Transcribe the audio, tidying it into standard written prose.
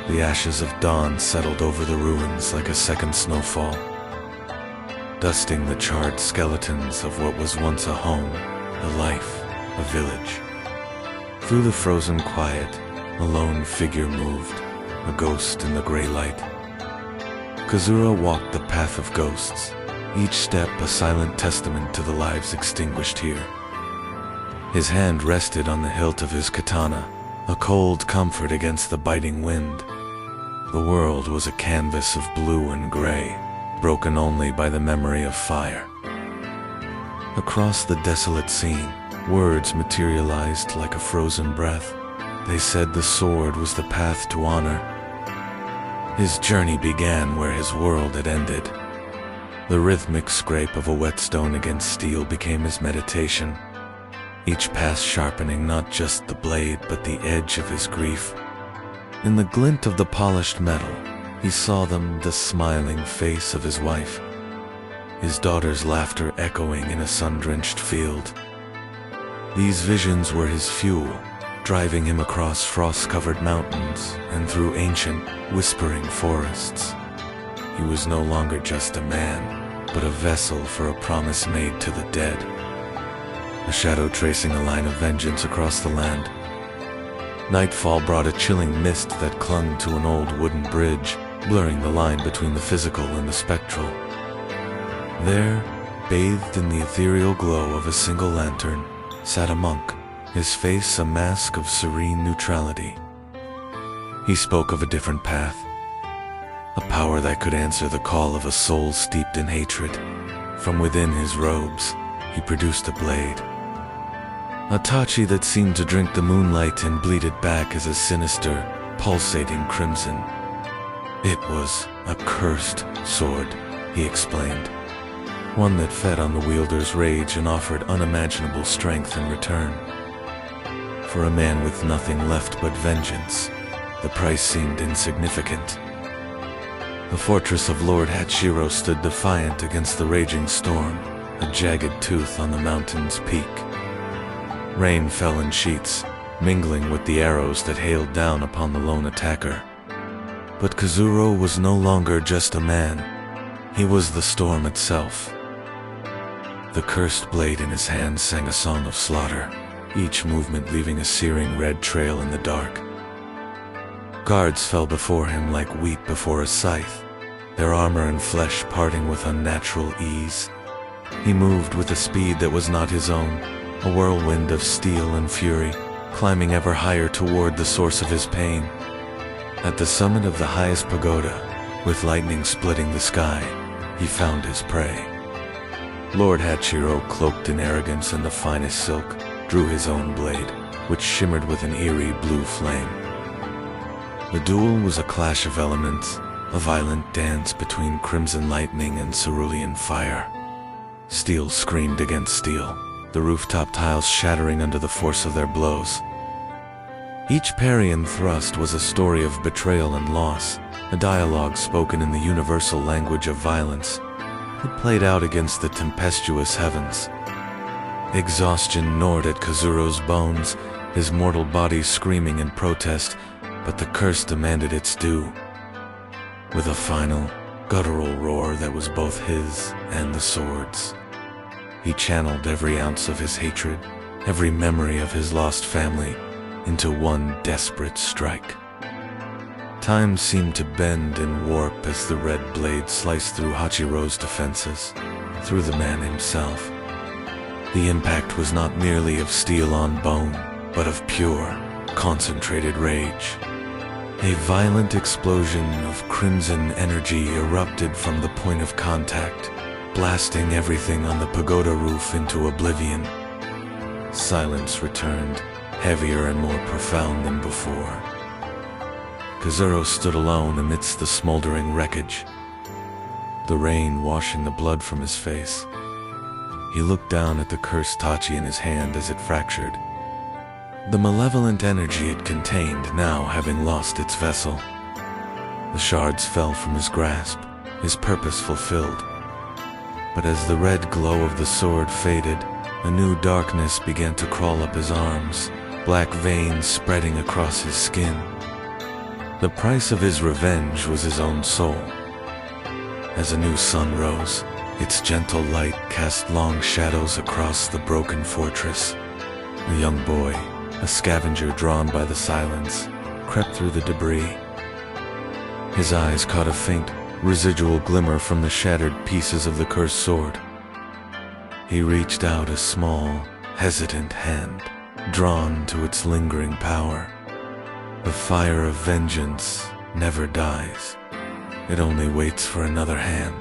The ashes of dawn settled over the ruins like a second snowfall, dusting the charred skeletons of what was once a home, a life, a village. Through the frozen quiet, a lone figure moved, a ghost in the gray light. Kazuro walked the path of ghosts, each step a silent testament to the lives extinguished here. His hand rested on the hilt of his katana, a cold comfort against the biting wind. The world was a canvas of blue and gray, broken only by the memory of fire. Across the desolate scene, words materialized like a frozen breath. They said the sword was the path to honor. His journey began where his world had ended. The rhythmic scrape of a whetstone against steel became his meditation, each pass sharpening not just the blade but the edge of his grief. In the glint of the polished metal, he saw the smiling face of his wife, his daughter's laughter echoing in a sun-drenched field. These visions were his fuel, driving him across frost-covered mountains and through ancient, whispering forests. He was no longer just a man, but a vessel for a promise made to the dead. A shadow tracing a line of vengeance across the land. Nightfall brought a chilling mist that clung to an old wooden bridge, blurring the line between the physical and the spectral. There, bathed in the ethereal glow of a single lantern, sat a monk, his face a mask of serene neutrality. He spoke of a different path, a power that could answer the call of a soul steeped in hatred. From within his robes, he produced a blade, a tachi that seemed to drink the moonlight and bleed it back as a sinister, pulsating crimson. It was a cursed sword, he explained, one that fed on the wielder's rage and offered unimaginable strength in return. For a man with nothing left but vengeance, the price seemed insignificant. The fortress of Lord Hachiro stood defiant against the raging storm, a jagged tooth on the mountain's peak. Rain fell in sheets, mingling with the arrows that hailed down upon the lone attacker. But Kazuro was no longer just a man. He was the storm itself. The cursed blade in his hand sang a song of slaughter, each movement leaving a searing red trail in the dark. Guards fell before him like wheat before a scythe, their armor and flesh parting with unnatural ease. He moved with a speed that was not his own, a whirlwind of steel and fury, climbing ever higher toward the source of his pain. At the summit of the highest pagoda, with lightning splitting the sky, he found his prey. Lord Hachiro, cloaked in arrogance and the finest silk, drew his own blade, which shimmered with an eerie blue flame. The duel was a clash of elements, a violent dance between crimson lightning and cerulean fire. Steel screamed against steel, the rooftop tiles shattering under the force of their blows. Each parry and thrust was a story of betrayal and loss, a dialogue spoken in the universal language of violence. It played out against the tempestuous heavens. Exhaustion gnawed at Kazuro's bones, his mortal body screaming in protest, but the curse demanded its due. With a final, guttural roar that was both his and the sword's, he channeled every ounce of his hatred, every memory of his lost family, into one desperate strike. Time seemed to bend and warp as the red blade sliced through Hachiro's defenses, through the man himself. The impact was not merely of steel on bone, but of pure, concentrated rage. A violent explosion of crimson energy erupted from the point of contact, blasting everything on the pagoda roof into oblivion. Silence returned, heavier and more profound than before. Kazuro stood alone amidst the smoldering wreckage, the rain washing the blood from his face. He looked down at the cursed tachi in his hand as it fractured, the malevolent energy it contained now having lost its vessel. The shards fell from his grasp, his purpose fulfilled. But as the red glow of the sword faded, a new darkness began to crawl up his arms, black veins spreading across his skin. The price of his revenge was his own soul. As a new sun rose, its gentle light cast long shadows across the broken fortress. A young boy, a scavenger drawn by the silence, crept through the debris. His eyes caught a faint, residual glimmer from the shattered pieces of the cursed sword. He reached out a small, hesitant hand, drawn to its lingering power. The fire of vengeance never dies. It only waits for another hand.